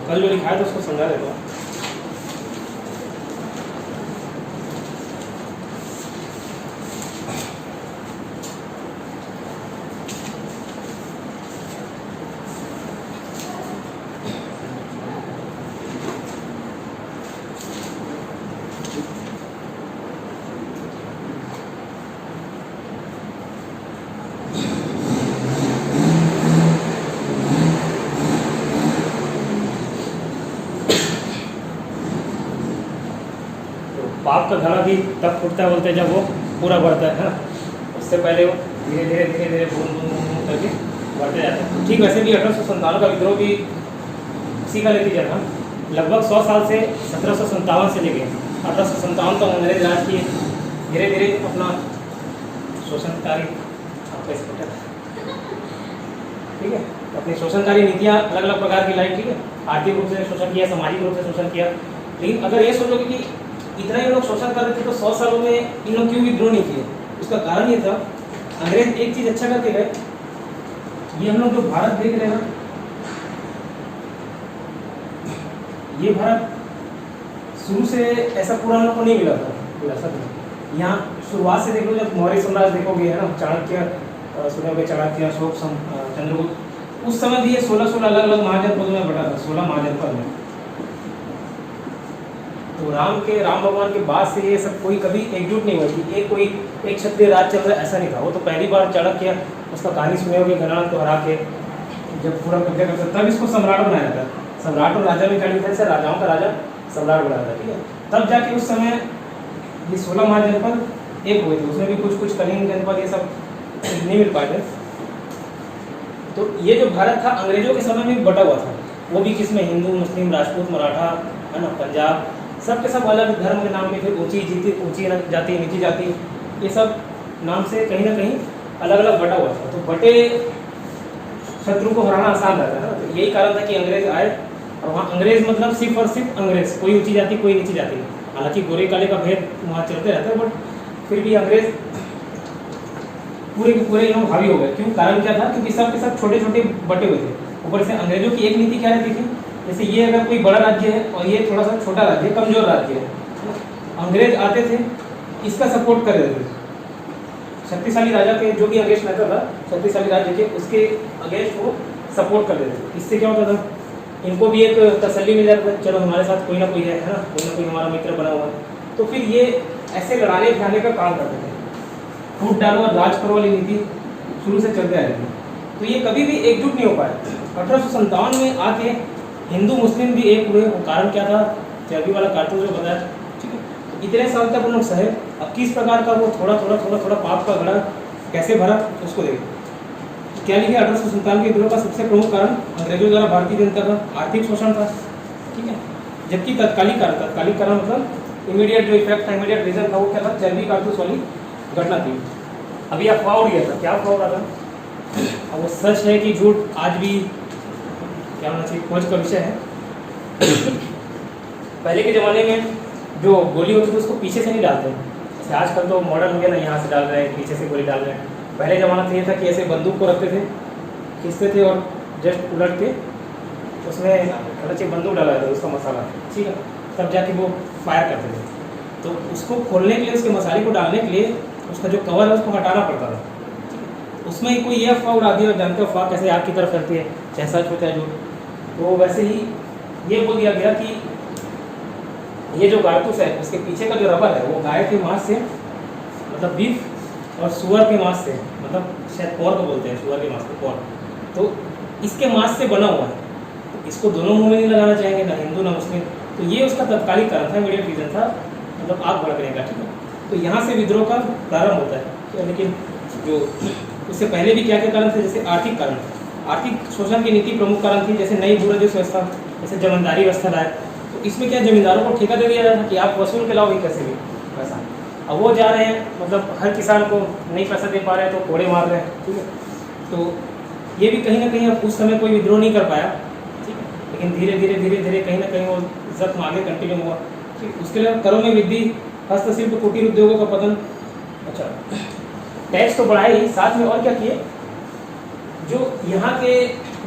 कल जो लिखा है तो उसको समझा देता हूँ। पाप का घड़ा भी तब फूटता है बोलते हैं जब वो पूरा बढ़ता है ना, उससे पहले वो धीरे धीरे धीरे धीरे बूंद बूंद बूंद बूंद करके बढ़ते जाता है। ठीक वैसे भी 1857 का विद्रोह भी इसी का नतीजा था। लगभग 100 साल से 1757 से लेके 1857 तक अंग्रेज राज किए, धीरे धीरे अपना शोषणकारी ठीक है अपनी शोषणकारी नीतियाँ अलग अलग प्रकार की लाई। ठीक है, आर्थिक रूप से शोषण किया, सामाजिक रूप से शोषण किया। लेकिन अगर ये सोचोगे कि इतना ही लोग शोषण कर रहे थे तो 100 सालों में इन लोग क्यों विद्रोह नहीं किए, उसका कारण ये था अंग्रेज एक चीज अच्छा करके गए। ये हम लोग जो भारत देख रहे हैं ना, ये भारत शुरू से ऐसा पूरा हम लोग को नहीं मिला था। यहाँ शुरुआत से देख लो, जब मौर्य साम्राज्य देखोगे है ना, चाणक्य सुने होंगे, चाणक्य, अशोक, चंद्रगुप्त, उस समय भी ये 16 अलग अलग महाजनपदों में बटा था, 16 महाजनपद में। तो राम भगवान के बाद से ये सब कोई कभी एकजुट नहीं हुआ कि कोई एक क्षत्रिय राज चल रहा है, ऐसा नहीं था। वो तो पहली बार चाणक्य, उसका कहानी सुने होगी, गणराज्य को हरा के जब पूरा कब्जा करता तब इसको सम्राट बनाया था। सम्राट और राजा में क्या डिफरेंस है, राजाओं का राजा सम्राट बनाया था। ठीक है, तब जाके उस समय ये 16 महाजनपद एक हुए थे, उसमें भी कुछ कलिंग जनपद ये सब नहीं मिल पाए थे। तो ये जो भारत था अंग्रेजों के समय में बटा हुआ था, वो भी किसमें, हिंदू, मुस्लिम, राजपूत, मराठा, है ना, पंजाब, सब के सब अलग धर्म के नाम पे थे। ऊंची जाति, नीची जाति, ये सब नाम से कहीं ना कहीं अलग अलग बटा हुआ था। तो बटे शत्रु को हराना आसान रहता है ना। तो यही कारण था कि अंग्रेज आए, और वहाँ अंग्रेज मतलब सिर्फ और सिर्फ अंग्रेज, कोई ऊंची जाति कोई नीची जाति। हालांकि गोरे काले का भेद वहाँ चलते रहता है, बट फिर भी अंग्रेज पूरे के पूरे लोग हावी हो गए। क्यों, कारण क्या था, क्योंकि सब के सब छोटे छोटे बटे हुए थे। ऊपर से अंग्रेजों की एक नीति क्या रहती थी, जैसे ये अगर कोई बड़ा राज्य है और ये थोड़ा सा छोटा राज्य है, कमजोर राज्य है, अंग्रेज आते थे इसका सपोर्ट कर देते थे। शक्तिशाली राजा के जो भी अगेंस्ट रहता था, शक्तिशाली राज्य के, उसके अगेंस्ट वो सपोर्ट कर देते थे। इससे क्या होता था, इनको भी एक तसल्ली मिल जाता था, चलो हमारे साथ कोई ना कोई है ना, कोई ना कोई हमारा मित्र बना हुआ है। तो फिर ये ऐसे लड़ाने भिड़ाने का काम करते थे, फूट डालो और राज करो वाली नीति शुरू से चलते आ रही थी। तो ये कभी भी एकजुट नहीं हो पाए। 1857 में आके हिंदू मुस्लिम भी एक हुए। वो कारण क्या था, चर्बी वाला कारतूस जो बताया, ठीक है। इतने साल तक उन लोग सहे। अब किस प्रकार का वो थोड़ा थोड़ा पाप का घड़ा कैसे भरा, उसको देखिए। क्या लिखे, 1857 के विद्रोह का सबसे प्रमुख कारण अंग्रेजों द्वारा भारतीय जनता का आर्थिक शोषण था। ठीक है, जबकि तत्कालिक कारण मतलब इमीडिएट जो इफेक्ट था, इमीडिएट रीजन था, वो क्या था, चर्बी कारतूस वाली घटना थी। अभी अफवाह उड़ गया था, क्या अफवाह उड़ा था, अब वो सच है कि झूठ, आज भी क्या होना चाहिए, खोज का विषय है। पहले के ज़माने में जो गोली होती थी उसको पीछे से नहीं डालते, जैसे आजकल तो मॉडर्न हो गया ना, यहाँ से डाल रहे हैं, पीछे से गोली डाल रहे हैं। पहले ज़माना तो ये था कि ऐसे बंदूक को रखते थे, खींचते थे और जस्ट उलट के उसमें अच्छी बंदूक डाला जाता था, उसका मसाला, ठीक है, तब जाके वो फायर करते थे। तो उसको खोलने के लिए, उसके मसाले को डालने के लिए उसका जो कवर है उसको हटाना पड़ता था। उसमें कोई ये अफवाह उड़ा दिया, और जानते हो अफवाह कैसे आग की तरफ फैलती है, चाहे सच हो चाहे झूठ। तो वैसे ही ये बोल दिया गया कि ये जो कारतूस है उसके पीछे का जो रबर है वो गाय के मांस से, मतलब बीफ, और सुअर के मांस से, मतलब शायद पोर्क को बोलते हैं, सुअर के मांस को पोर्क, तो इसके मांस से बना हुआ है। तो इसको दोनों मुंह में नहीं लगाना चाहेंगे, ना हिंदू ना मुस्लिम। तो ये उसका तत्कालिक कारण था, इमीडिएट रीजन था, मतलब आग भड़कने का। ठीक है, तो यहाँ से विद्रोह का प्रारंभ होता है। लेकिन जो उससे पहले भी क्या क्या कारण थे, जैसे आर्थिक कारण, आर्थिक शोषण की नीति प्रमुख कारण थी। जैसे नई भू राजस्व व्यवस्था, जैसे जमींदारी व्यवस्था लाए, तो इसमें क्या, जमींदारों को ठेका दे दिया जाता था कि आप वसूल के लाओ कैसे भी पैसा। अब वो जा रहे हैं, मतलब हर किसान को नहीं पैसा दे पा रहे हैं तो कोड़े मार रहे हैं। ठीक है, तो ये भी कहीं ना कहीं अब उस समय कोई विद्रोह नहीं कर पाया। ठीक है, लेकिन धीरे धीरे कहीं ना कहीं वो जख्म आगे कंटिन्यू हुआ। ठीक, उसके लिए करों में वृद्धि, हस्तशिल्प, कुटीर उद्योगों का पतन। अच्छा, टैक्स तो बढ़ाए ही, साथ में और क्या किए, जो यहाँ के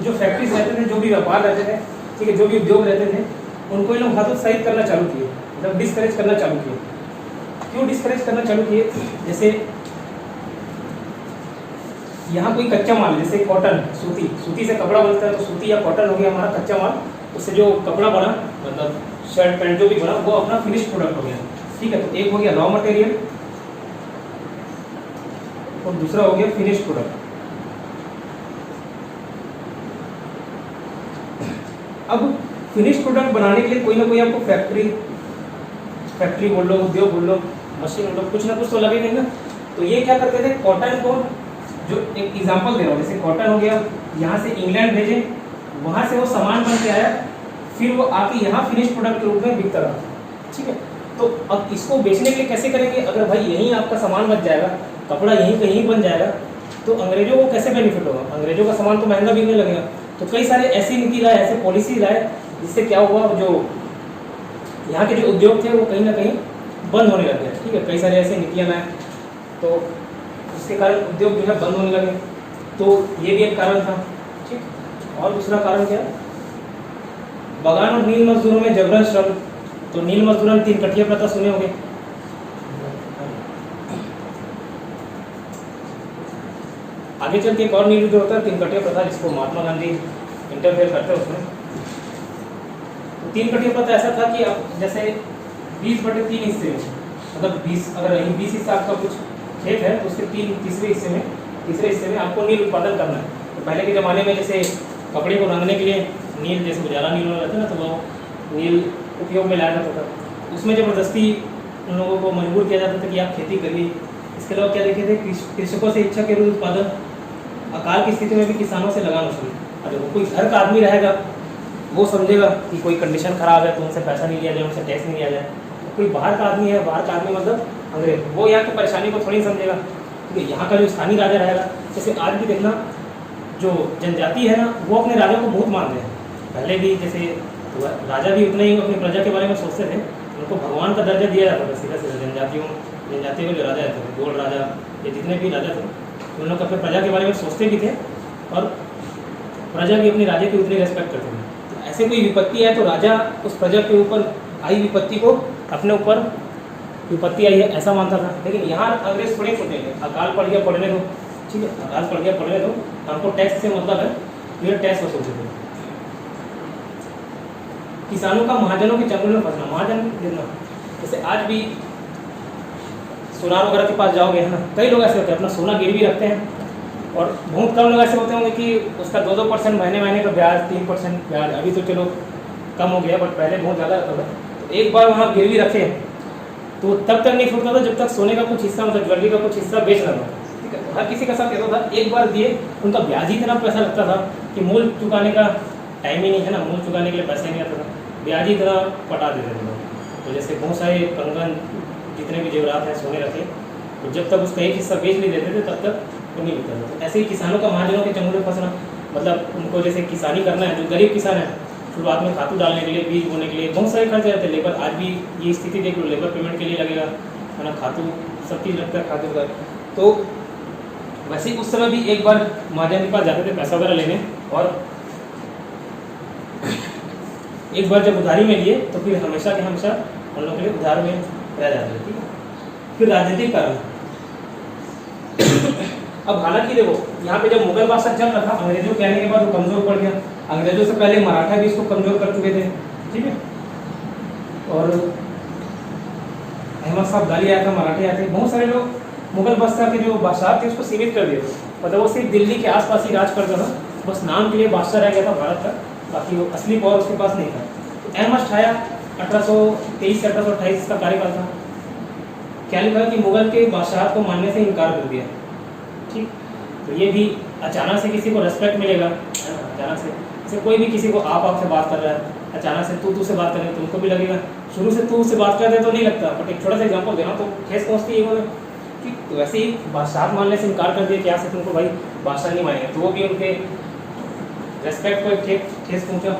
जो फैक्ट्रीज रहते थे, जो भी व्यापार रहते थे, ठीक है, जो भी उद्योग रहते थे उनको इन लोग हतोत्साहित करना चालू किए, मतलब डिस्करेज करना चालू किए। क्यों डिस्करेज करना चालू किए? जैसे यहाँ कोई कच्चा माल, जैसे कॉटन, सूती से कपड़ा बनता है, तो सूती या कॉटन हो गया हमारा कच्चा माल, उससे जो कपड़ा बना, मतलब शर्ट पैंट जो भी बना, वो अपना फिनिश प्रोडक्ट हो गया। ठीक है, तो एक हो गया रॉ मटेरियल और दूसरा हो गया फिनिश प्रोडक्ट। अब फिनिश प्रोडक्ट बनाने के लिए कोई ना कोई आपको फैक्ट्री बोल लो, उद्योग बोल लो, मशीन बोल लो, कुछ ना कुछ तो लगेगा ही ना। तो ये क्या करते थे, कॉटन को, जो एक एग्जांपल दे रहा हूँ, जैसे कॉटन हो गया, यहाँ से इंग्लैंड भेजे, वहाँ से वो सामान बन के आया, फिर वो आके यहाँ फिनिश प्रोडक्ट के रूप में बिकता रहा। ठीक है, तो अब इसको बेचने के लिए कैसे करेंगे? अगर भाई यहीं आपका सामान बच जाएगा, कपड़ा यहीं कहीं बन जाएगा, तो अंग्रेजों को कैसे बेनिफिट होगा? अंग्रेजों का सामान तो महंगा बिकने लगेगा। तो कई सारे ऐसी नीति लाए, ऐसे पॉलिसी लाए, जिससे क्या हुआ, जो यहाँ के जो उद्योग थे वो कहीं ना कहीं बंद होने लगे। ठीक है, कई सारे ऐसे नीतियाँ लाए, तो उसके कारण उद्योग जो है बंद होने लगे। तो ये भी एक कारण था। ठीक, और दूसरा कारण क्या? बगान और नील मजदूरों में जबरन श्रम। तो नील मजदूरों में 3 कठिया प्रथा सुने होंगे। आगे चल के एक और नील युद्ध होता है 3 कठिया प्रथा, जिसको महात्मा गांधी इंटरफेयर करते हैं उसमें। तो 3 कठिया प्रथा ऐसा था कि अब जैसे 20/3 हिस्से में, मतलब 20, अगर 20 हिस्सा आपका कुछ खेत है, तो उसके तीसरे हिस्से में आपको नील उत्पादन करना है। तो पहले के ज़माने में जैसे कपड़े को रंगने के लिए नील, जैसे उजाला नील रहता है ना, तो वो नील उपयोग में लाया जाता था। उसमें ज़बरदस्ती उन लोगों को मजबूर किया जाता था कि आप खेती करिए। इसके अलावा क्या देखे थे, कृषकों से इच्छा के विरुद्ध उत्पादन, अकाल की स्थिति में भी किसानों से लगान वसूली। अगर कोई घर का आदमी रहेगा, वो समझेगा कि कोई कंडीशन खराब है तो उनसे पैसा नहीं लिया जाए, उनसे टैक्स नहीं लिया जाए। कोई बाहर का आदमी है, बाहर का आदमी मतलब अंग्रेज, वो यहाँ की परेशानी को थोड़ी समझेगा। ठीक है, यहाँ का जो स्थानीय राजा रहेगा, जैसे आज भी देखना, जो जनजाति है ना, वो अपने राजा को बहुत मानते हैं। पहले भी जैसे राजा भी उतने ही अपनी प्रजा के बारे में सोचते थे, उनको भगवान का दर्जा दिया जाता था सीधा सीधा। जनजातियों के जो राजा थे, गोल राजा, ये जितने भी राजा थे, उन लोग अपने प्रजा के बारे में सोचते भी थे, और प्रजा भी अपनी राजा की उतनी रेस्पेक्ट करते थे। तो ऐसे कोई विपत्ति है तो राजा उस प्रजा के ऊपर आई विपत्ति को अपने ऊपर विपत्ति आई है ऐसा मानता था। लेकिन यहाँ अंग्रेज थोड़े सोचेंगे, अकाल पड़ गया पढ़ने दो, ठीक है, अकाल पड़ गया पढ़ने दो, हमको टैक्स से मतलब है, फिर टैक्स वसूलते थे। किसानों का महाजनों के चंगुल में फंसना, महाजन गिरना। जैसे आज भी सोनार वगैरह के पास जाओगे, है ना, कई लोग ऐसे होते हैं अपना सोना गिरवी रखते हैं, और बहुत कम लोग ऐसे होते होंगे कि उसका 2-2% महीने का ब्याज, 3% ब्याज। अभी तो चलो कम हो गया, बट पहले बहुत ज़्यादा रहता था। तो एक बार वहाँ गिरवी रखे तो तब तक नहीं छूटता था जब तक सोने का कुछ हिस्सा, मतलब ज्वेलरी का कुछ हिस्सा बेचना था। ठीक है, तो हर किसी का साथ ऐसा था, एक बार दिए उनका ब्याज ही इतना पैसा लगता था कि मूल चुकाने का टाइम ही नहीं, है ना, मूल चुकाने के लिए पैसे नहीं आता था, ब्याज ही इतना पटा देते थे लोग। तो जैसे बहुत सारे कंगन, जितने भी जेवरात हैं सोने रखे, तो जब तक उसका एक हिस्सा बेच नहीं देते थे तब तक वो नहीं बिकता था। तो ऐसे ही किसानों का महाजनों के चंगुल में फंसना, मतलब उनको जैसे किसानी करना है, जो गरीब किसान है, शुरुआत में खातू डालने के लिए, बीज बोने के लिए बहुत सारे खर्च रहते हैं। लेबर, आज भी ये स्थिति देख लो, लेबर पेमेंट के लिए लगेगा, है ना, खातू, सब चीज़ लगता है खातू का। तो वैसे ही उस समय भी एक बार महाजन के पास जाते थे पैसा वगैरह लेने, और एक बार जब उधारी में लिए तो फिर हमेशा के हमेशा उन लोगों के लिए उधार में रह जाते थे। ठीक है, फिर राजनीतिक कारण। अब हालांकि देखो, यहाँ पे जब मुगल बादशाह चल रहा था, अंग्रेजों के आने के बाद वो कमज़ोर पड़ गया। अंग्रेजों से पहले मराठा भी इसको कमज़ोर कर चुके थे। ठीक है, और अहमद साहब गाली आया था, मराठे आए थे, बहुत सारे लोग मुगल बादशाह के जो बादशाह थे उसको सीमित कर दिए, मतलब वो सिर्फ दिल्ली के आसपास ही राज करता था, बस नाम के लिए बादशाह रह गया था भारत का, बाकी वो असली पावर उसके पास नहीं था। तो अहमद शाह 1823 से 1828 इसका कार्यकाल था। क्या लिखा कि मुगल के बादशाह को मानने से इनकार कर दिया। ठीक, तो ये भी अचानक से किसी को रेस्पेक्ट मिलेगा, है ना, अचानक से कोई भी किसी को आपसे बात कर रहा है, अचानक से तू से बात कर रहे हैं तो उनको भी लगेगा। शुरू से तू से बात कर रहे तो नहीं लगता, बट एक छोटा सा एग्जांपल देना तो ठेस पहुँचती है वो। ठीक, तो वैसे ही बादशाह मानने से इनकार कर दिया, क्या से तुमको भाई बादशाह नहीं मानेंगे, तो वो भी उनके रेस्पेक्ट को ठेस पहुँचा।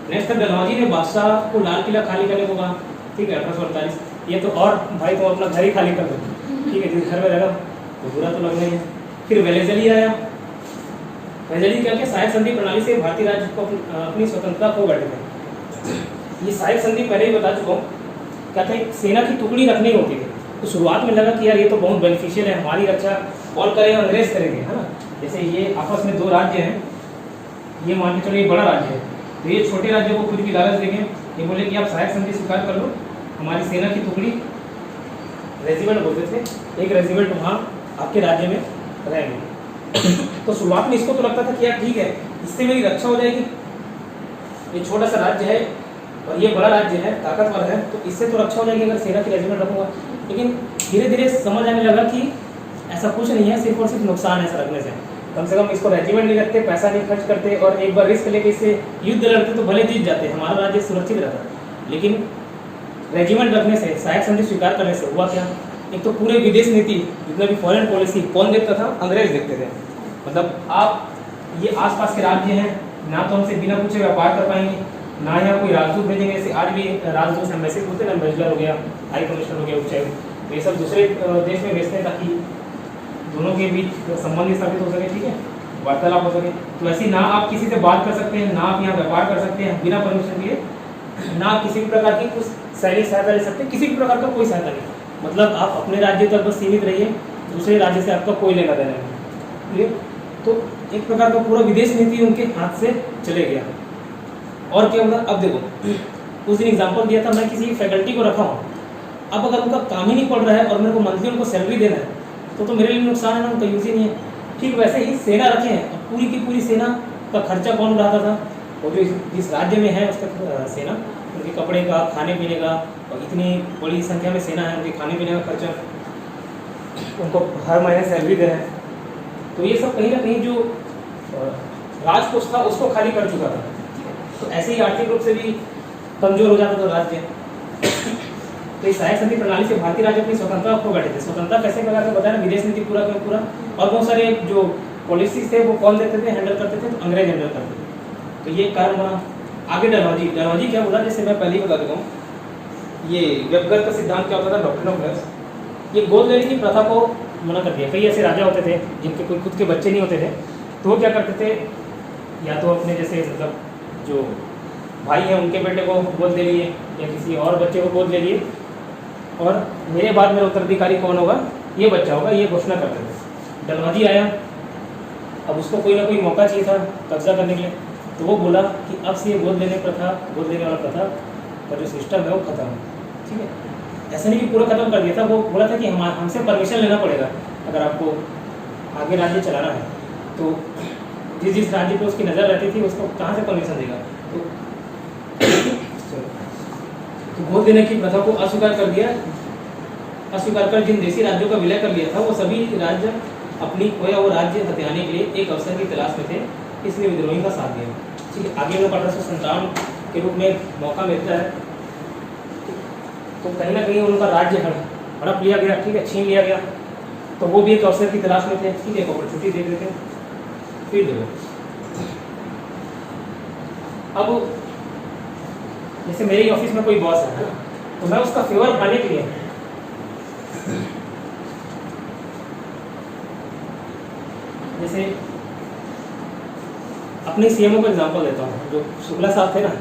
नेक्स्ट डलहौजी ने बादशाह को लाल किला खाली करने को कहा। ठीक है, 1848। ये तो और भाई तुम अपना घर ही खाली कर दो। ठीक है, जिस घर में रह रहा तो बुरा तो लगना ही है। फिर वेलेजली आया, मेजरली क्या किया, सहायक संधि प्रणाली से भारतीय राज्य को अपनी स्वतंत्रता खो बैठे थे। ये सहायक संधि पहले ही बता चुका हूँ, क्या था, एक सेना की टुकड़ी रखनी होती थी। तो शुरुआत में लगा कि यार ये तो बहुत बेनिफिशियल है, हमारी रक्षा कौन करेगा, अंग्रेज करेंगे, है ना। जैसे ये आपस में दो राज्य हैं, ये मान के चलो ये बड़ा राज्य है, तो ये छोटे राज्य को खुद की लालच देंगे, ये बोले कि आप सहायक संधि स्वीकार कर लो, हमारी सेना की टुकड़ी, रेजिमेंट बोलते थे, एक रेजिमेंट वहाँ आपके राज्य में रहेंगे। तो शुरुआत में इसको तो लगता था कि यार ठीक है, इससे मेरी रक्षा हो जाएगी, ये छोटा सा राज्य है और ये बड़ा राज्य है, ताकतवर है, तो इससे तो रक्षा हो जाएगी अगर सेना की रेजिमेंट रखूंगा। लेकिन धीरे धीरे समझ आने लगा कि ऐसा कुछ नहीं है, सिर्फ और सिर्फ नुकसान है ऐसा रखने से। कम से कम इसको रेजिमेंट नहीं रखते, पैसा नहीं खर्च करते, और एक बार रिस्क लेके इससे युद्ध लड़ते तो भले जीत जाते, हमारा राज्य सुरक्षित रहता। लेकिन रेजिमेंट रखने से, सहायक संधि स्वीकार करने से हुआ क्या, एक तो पूरे विदेश नीति, जितना भी फॉरेन पॉलिसी कौन देखता था, अंग्रेज देखते थे। मतलब आप ये आसपास के राज्य हैं, ना तो हमसे बिना पूछे व्यापार कर पाएंगे, ना यहाँ कोई राजदूत भेजेंगे। जैसे आज भी राजदूत एम्बेसी बोलते हैं ना, एम्बेसडर हो गया, हाई कमिश्नर हो गया, उच्चायुक्त, तो ये सब दूसरे देश में भेजते हैं ताकि दोनों के बीच संबंध स्थापित हो सके, ठीक है, वार्तालाप हो सके। तो ऐसे ना आप किसी से बात कर सकते हैं, ना आप यहाँ व्यापार कर सकते हैं बिना परमिशन लिए, ना आप किसी भी प्रकार की कुछ सैनिक सहायता ले सकते हैं, किसी भी प्रकार का कोई सहायता नहीं। मतलब आप अपने राज्य तक बस सीमित रहिए, दूसरे राज्य से आपका कोई लेना देना नहीं। क्लियर? तो एक प्रकार का पूरा विदेश नीति उनके हाथ से चले गया। और क्या होगा, अब देखो, उस दिन एग्जाम्पल दिया था, मैं किसी फैकल्टी को रखा हूँ, अब अगर उनका काम ही नहीं पड़ रहा है और मेरे को मंथली उनको सैलरी देना है, तो मेरे लिए नुकसान है ना, उनका यूज ही नहीं है। ठीक वैसे ही सेना रखे हैं, अब पूरी की पूरी सेना का खर्चा कौन उठाता था, वो जो जिस राज्य में है उसका सेना, उनके कपड़े का, खाने पीने का, और इतनी बड़ी संख्या में सेना है, उनके खाने पीने का खर्चा, उनको हर महीने सैलरी दे रहे हैं। तो ये सब कहीं ना कहीं जो राजकोष था उसको खाली कर चुका था। तो ऐसे ही आर्थिक रूप से भी कमजोर हो जाता था राज्य। तो इस सहायक संधि प्रणाली से भारतीय राज्य अपनी स्वतंत्रता खो बैठे थे। स्वतंत्रता कैसे प्रकार से बताया ना, विदेश नीति पूरा का पूरा, और बहुत सारे जो पॉलिसीज थे वो कौन देते थे, हैंडल करते थे, तो अंग्रेज हैंडल करते थे। तो ये कारण बना। आगे डलहौजी क्या बोला, जैसे मैं पहले ही बता देता हूँ, ये व्यक्तिगत का सिद्धांत क्या होता था, डॉक्ट्रिन ऑफ लैप्स, ये गोद लेने की प्रथा को मना कर दिया। कई ऐसे राजा होते थे जिनके कोई खुद के बच्चे नहीं होते थे, तो वो क्या करते थे, या तो अपने जैसे मतलब जो भाई हैं उनके बेटे को गोद ले लिए, या किसी और बच्चे को गोद ले लिए, और मेरे बाद मेरा उत्तराधिकारी कौन होगा, ये बच्चा होगा, ये घोषणा करते थे। डलहौजी आया, अब उसको कोई ना कोई मौका चाहिए था कब्जा करने के लिए, तो वो बोला कि अब से ये गोद लेने वाला प्रथा का जो सिस्टम है वो खत्म है। ठीक है, ऐसा नहीं कि पूरा खत्म कर दिया था, वो बोला था कि हमसे परमिशन लेना पड़ेगा अगर आपको आगे राज्य चलाना है। तो जिस राज्य पे उसकी नज़र रहती थी उसको कहाँ से परमिशन देगा, तो गोद देने की प्रथा को अस्वीकार कर दिया। अस्वीकार कर जिन देशी राज्यों का विलय कर लिया था, वो सभी राज्य अपनी खोया वो राज्य हथियाने के लिए एक अवसर की तलाश में थे, इसलिए विद्रोही का साथ दिया। ठीक है, आगे में 1857 के रूप में मौका मिलता है, तो कहीं ना कहीं उनका राज्य हड़प लिया गया, ठीक है, छीन लिया गया, तो वो भी एक अवसर की तलाश में थे। ठीक है, अपॉर्चुनिटी देख लेते हैं, फिर देखो अब जैसे मेरे ऑफिस में कोई बॉस है ना, तो मैं उसका फेवर पाने के लिए जैसे अपने सीएमओ का एग्जांपल देता हूँ। जो शुक्ला साहब थे ना,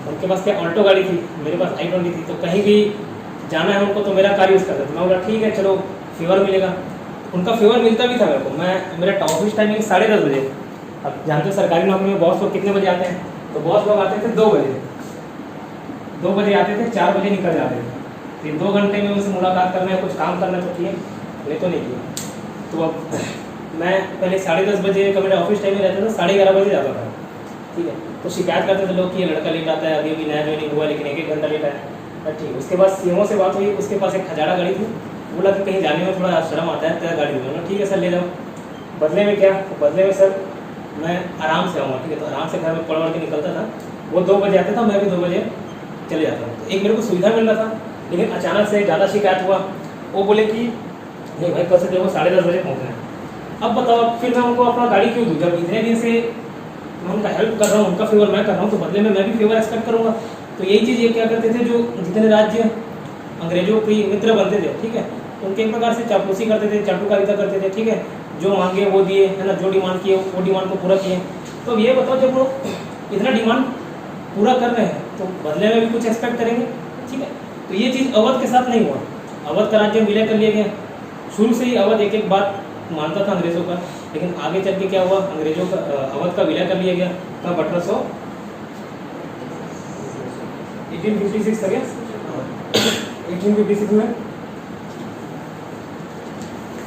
उनके पास क्या ऑल्टो गाड़ी थी, मेरे पास i20 थी, तो कहीं भी जाना है उनको तो मेरा कार यूज़ करता था। मैं बोला ठीक है चलो फेवर मिलेगा, उनका फेवर मिलता भी था मेरे को। मेरा ऑफिस टाइमिंग 10:30 बजे, अब जानते हो सरकारी नौकरी में बॉस लोग कितने बजे आते हैं, तो बॉस लोग आते थे 2 बजे, 2 बजे आते थे, 4 बजे निकल जाते थे। फिर 2 घंटे में उनसे मुलाकात करना है, कुछ काम करना तो किए, नहीं तो नहीं किया। तो अब मैं पहले 10:30 बजे का मेरा ऑफिस टाइम में रहता था, 11:30 बजे जाता था। ठीक है, तो शिकायत करते थे लोग कि ये लड़का लेट आता है, अभी नया ज्वाइनिंग हुआ लेकिन 1-1 घंटा लेट आया। ठीक है, उसके बाद सीएमओ से बात हुई, उसके पास एक खजाड़ा गाड़ी थी, बोला कि कहीं जाने में थोड़ा शर्म आता है, तेरा गाड़ी दूंगा। ठीक है सर ले जाओ। बदले में क्या, तो बदले में सर मैं आराम से आऊँगा। ठीक है, तो आराम से घर में पढ़ के निकलता था। वो 2 बजे आता था, मैं भी 2 बजे चले जाता था। तो एक मेरे को सुविधा मिल रहा था, लेकिन अचानक से ज़्यादा शिकायत हुआ। वो बोले कि नहीं भाई कल से देखो 10:30 बजे पहुँचना है। अब बताओ फिर मैं उनको अपना गाड़ी क्यों दूँ, जब इतने दिन से मैं उनका हेल्प कर रहा हूँ, उनका फेवर मैं कर रहा हूँ, तो बदले में मैं भी फेवर एक्सपेक्ट करूँगा। तो यही चीज़ ये क्या करते थे, जो जितने राज्य अंग्रेजों के मित्र बनते थे, ठीक है, उनके एक प्रकार से चापलूसी करते थे, चाटुकारिता करते थे। ठीक है, जो मांगे वो दिए, है ना, जो डिमांड किए वो डिमांड को पूरा किए। तो अब ये बताओ, जब वो इतना डिमांड पूरा कर रहे हैं तो बदले में भी कुछ एक्सपेक्ट करेंगे, ठीक है। तो ये चीज़ अवध के साथ नहीं हुआ। अवध का राज्य विलय कर लिया गया। शुरू से ही अवध एक एक बात मानता था अंग्रेज़ों का, लेकिन आगे चल के क्या हुआ, अंग्रेज़ों का अवध का विलय कर लिया गया। कब? 1856 था क्या? 1856 में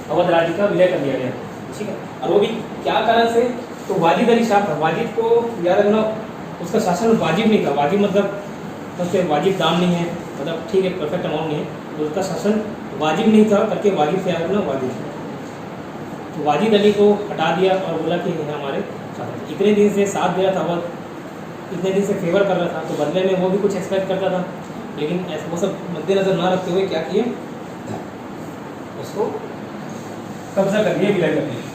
अवध राज्य का विलय कर लिया गया, ठीक है। और वो भी क्या कारण से? तो वाजिद अली शाह था। वाजिद को याद रखना, उसका शासन वाजिब नहीं था। वाजिब मतलब उसके वाजिब दाम नहीं है, मतलब ठीक है, परफेक्ट अमाउंट नहीं है, तो उसका शासन वाजिब नहीं था करके वाजिब से याद रखना, वाजिब। तो वाजिद अली को हटा दिया और बोला कि ये हमारे शासन, इतने दिन से साथ दे रहा था अवध, इतने दिन से फेवर कर रहा था, तो बदले में वो भी कुछ एक्सपेक्ट करता था। लेकिन वो सब मद्देनजर ना रखते हुए क्या किए, उसको कब्जा कर लिया, विलय कर लिया।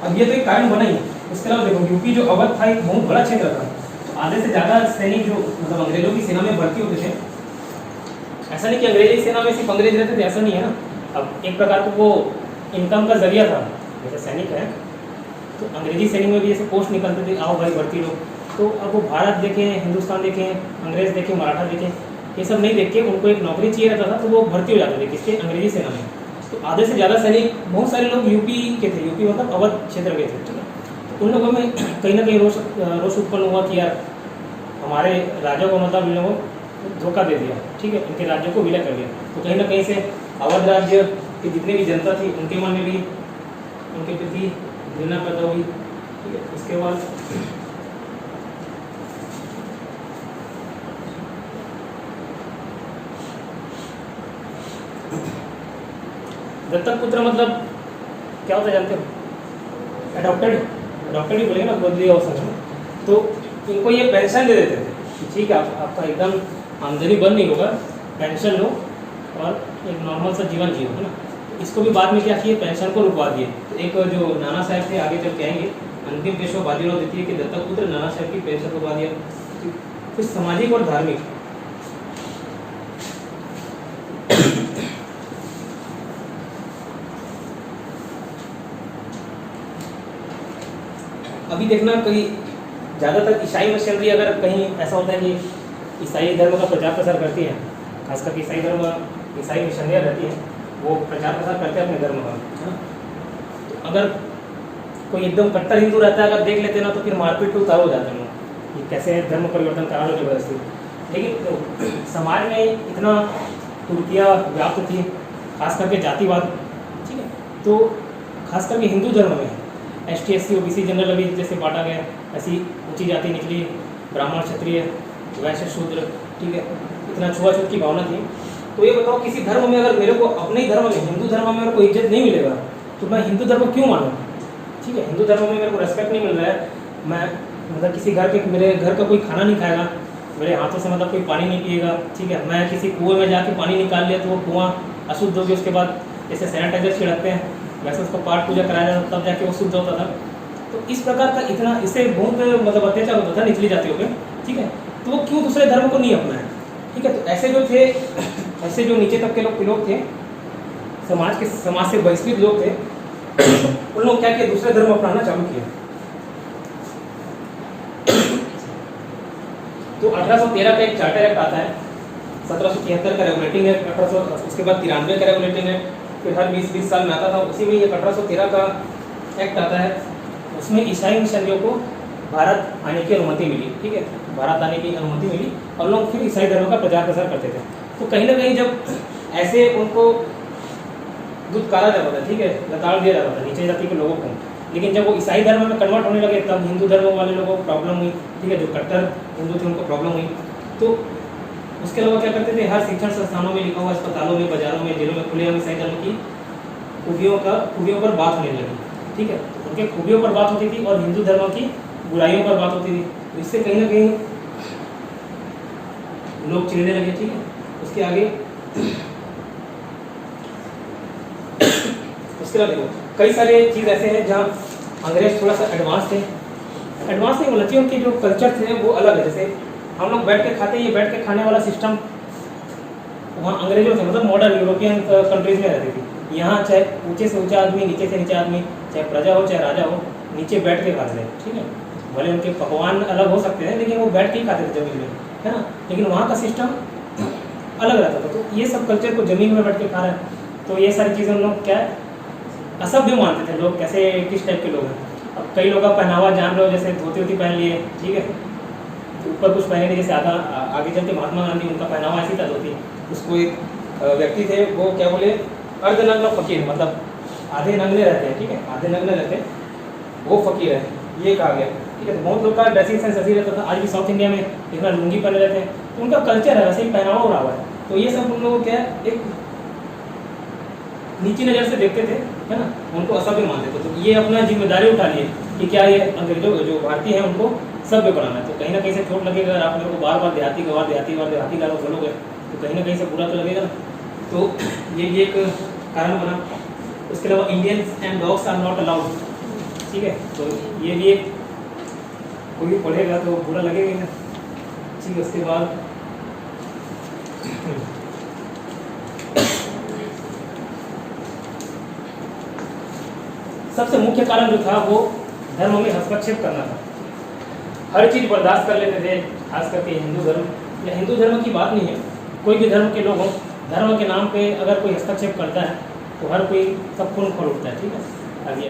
अब ये तो एक कारण बना ही। उसके अलावा देखो, यूपी जो अवध था एक बहुत बड़ा क्षेत्र था, तो आधे से ज़्यादा सैनिक जो मतलब अंग्रेजों की सेना में भर्ती होते थे। ऐसा नहीं कि अंग्रेजी सेना में सिर्फ अंग्रेज रहते थे, ऐसा नहीं है ना। अब एक प्रकार का वो इनकम का जरिया था, जैसे सैनिक है तो अंग्रेजी सैनिक में भी ऐसे पोस्ट निकलते थे, आओ भाई भर्ती लो। तो अब वो भारत देखें, हिंदुस्तान देखें, अंग्रेज देखें, मराठा देखें, ये सब नहीं देख के उनको एक नौकरी चाहिए रहता था, तो वो भर्ती हो जाते थे किसके? अंग्रेजी सेना में। तो आधे से ज़्यादा सैनिक, बहुत सारे लोग यूपी के थे, यूपी मतलब अवध क्षेत्र के थे, ठीक है। तो उन लोगों में कहीं ना कहीं रोष उत्पन्न हुआ कि यार हमारे राजा को मतलब इन लोगों धोखा दे दिया, ठीक है, उनके राज्यों को विलय कर दिया। तो कहीं ना कहीं से अवध राज्य की जितनी भी जनता थी उनके मन में भी उनके प्रति घृणा पैदा हुई, ठीक है। उसके बाद दत्तक पुत्र मतलब क्या होता है जानते हो? अडॉप्टेड ही बोलेंगे ना, गोद लिया उसने। तो इनको ये पेंशन दे देते थे कि ठीक है, आपका एकदम आमदनी बंद नहीं होगा, पेंशन लो और एक नॉर्मल सा जीवन जियो, है ना। इसको भी बाद में क्या किए, पेंशन को रुकवा दिए। तो एक जो नाना साहब थे, आगे चल के आएंगे, अंतिम पेशवा बाजीराव देती है कि दत्तक पुत्र नाना साहब की पेंशन रुकवा दिया। कुछ सामाजिक और धार्मिक, अभी देखना कहीं ज़्यादातर ईसाई मशीनरी अगर कहीं ऐसा होता है कि ईसाई धर्म का प्रचार प्रसार करती हैं, खासकर ईसाई मिशनरियाँ रहती हैं, वो प्रचार प्रसार करते हैं अपने धर्म का, है ना। तो अगर कोई एकदम कट्टर हिंदू रहता है, अगर देख लेते हैं ना, तो फिर मारपीट तो उतार हो जाते हैं लोग कि कैसे धर्म परिवर्तन करा लो जबरदस्ती। लेकिन तो समाज में इतना कुरीतियाँ व्याप्त थी, खास करके जातिवाद, ठीक है। तो खास करके हिंदू धर्म में ST SC OBC जनरल अभी जैसे बांटा गया, ऐसी ऊंची जाति, निचली, ब्राह्मण, क्षत्रिय, वैश्य, शूद्र, ठीक है, इतना छुआछूत की भावना थी। तो ये बताओ, किसी धर्म में अगर मेरे को अपने ही धर्म में, हिंदू धर्म में मेरे को इज्जत नहीं मिलेगा, तो मैं हिंदू धर्म क्यों मानूँ, ठीक है। हिंदू धर्म में मेरे को रेस्पेक्ट नहीं मिल रहा है, मैं मतलब किसी घर के, मेरे घर का कोई खाना नहीं खाएगा, मेरे हाथों से मतलब कोई पानी नहीं पिएगा, ठीक है। मैं किसी कुएँ में जाके पानी निकाल लिया तो वो कुआँ अशुद्ध हो गया, उसके बाद जैसे सैनिटाइजर छिड़कते हैं वैसे उसको पाठ पूजा कराया जाता, तब जाके वो शुद्ध होता था। तो इस प्रकार का इतना, इससे बहुत मतलब अत्याचार होता था निचली जातियों पे, ठीक है। तो वो क्यों दूसरे धर्म को नहीं अपनाए, ठीक है। तो ऐसे जो थे, ऐसे जो नीचे तबके लोग थे, समाज से बहिष्कृत लोग थे, उन लोग क्या किए, दूसरे धर्म अपनाना चालू किया। तो 1813 का एक चार्टर एक्ट आता है, 1773 का रेगुलेटिंग एक्ट, 1800 उसके बाद 93 का रेगुलेटिंग एक्ट, फिर हर 20-20 साल में आता था। उसी में ये 1813 का एक्ट आता है, उसमें ईसाई मिशनरियों को भारत आने की अनुमति मिली, ठीक है, भारत आने की अनुमति मिली और लोग फिर ईसाई धर्म का प्रचार प्रसार करते थे। तो कहीं ना कहीं जब ऐसे उनको दुत्कारा जाता था, ठीक है, लताड़ दिया जाता था नीचे जाति के लोगों को, लेकिन जब वो ईसाई धर्म में कन्वर्ट होने लगे तब हिंदू धर्म वाले लोगों को प्रॉब्लम हुई, ठीक है, जो कट्टर हिंदू थे उनको प्रॉब्लम हुई। तो उसके अलावा क्या करते थे, हर शिक्षण संस्थानों में लिखा हुआ, अस्पतालों में, बाजारों में, जेलों में खुलेआम ईसाई धर्म की खूबियों पर बात होने लगी, ठीक है। उनके खूबियों पर बात होती थी और हिंदू धर्म की बुराइयों पर बात होती थी। इससे कहीं ना कहीं लोग चिढ़ने लगे, ठीक है। उसके आगे उसके अलावा देखो कई सारे चीज़ ऐसे हैं जहाँ अंग्रेज थोड़ा सा एडवांस थे, एडवांस नहीं बोलना चाहिए, उनके जो कल्चर थे वो अलग है। जैसे हम लोग बैठ के खाते हैं, ये बैठ के खाने वाला सिस्टम वहाँ अंग्रेजों से मतलब मॉडर्न यूरोपियन कंट्रीज में रहती थी। यहाँ चाहे ऊंचे से ऊंचा आदमी, नीचे से नीचा आदमी, चाहे प्रजा हो चाहे राजा हो, नीचे बैठ के खाते थे, ठीक है। भले उनके पकवान अलग हो सकते हैं, लेकिन वो बैठ के ही खाते थे जमीन में, है ना। लेकिन वहाँ का सिस्टम अलग रहता था। तो ये सब कल्चर को जमीन में बैठ के खा रहे हैं, तो ये सारी चीज़ें उन लोग क्या है असभ्य मानते थे लोग, कैसे किस टाइप के लोग हैं। अब कई लोग का पहनावा जान लो, जैसे धोती वोती पहन लिए, ठीक है, ऊपर कुछ पहने नहीं, जैसे आगे चल के महात्मा गांधी उनका पहनावा ऐसी था धोती। उसको एक व्यक्ति थे, वो क्या बोले, अर्धनग्न फकीर, मतलब आधे नग्ने रहते हैं, ठीक है, आधे नग्ने रहते हैं, वो फकीर है, ये कहा गया, ठीक है। तो बहुत लोग का ड्रेसिंग सेंस ऐसी रहता था। आज भी साउथ इंडिया में इतना लुंगी पहने रहते हैं, तो उनका कल्चर है, वैसे ही पहनावा हो रहा हुआ है। तो ये सब उन लोगों को क्या है, एक नीची नज़र से देखते थे, है ना, उनको असभ्य मानते थे। तो ये अपना जिम्मेदारी उठा लिए कि क्या ये अंग्रेजों जो भारतीय हैं उनको सभ्य बनाना है। तो कहीं ना कहीं से चोट लगेगा, अगर आप मेरे को बार बार देहाती गवार देहाती गवार देहाती गवार बोलोगे तो कहीं ना कहीं से बुरा तो लगेगा ना। तो ये एक कारण बना। उसके अलावा Indians and dogs are not allowed, ठीक है, तो ये भी एक कोई भी पढ़ेगा तो बुरा लगेगा ना, ठीक है। उसके बाद सबसे मुख्य कारण जो था वो धर्म में हस्तक्षेप करना था। हर चीज़ बर्दाश्त कर लेते थे, खास करके हिंदू धर्म, या हिंदू धर्म की बात नहीं है, कोई भी धर्म के लोग हों, धर्म के नाम पे अगर कोई हस्तक्षेप करता है तो हर कोई सब खून खोल उठता है, ठीक है। आगे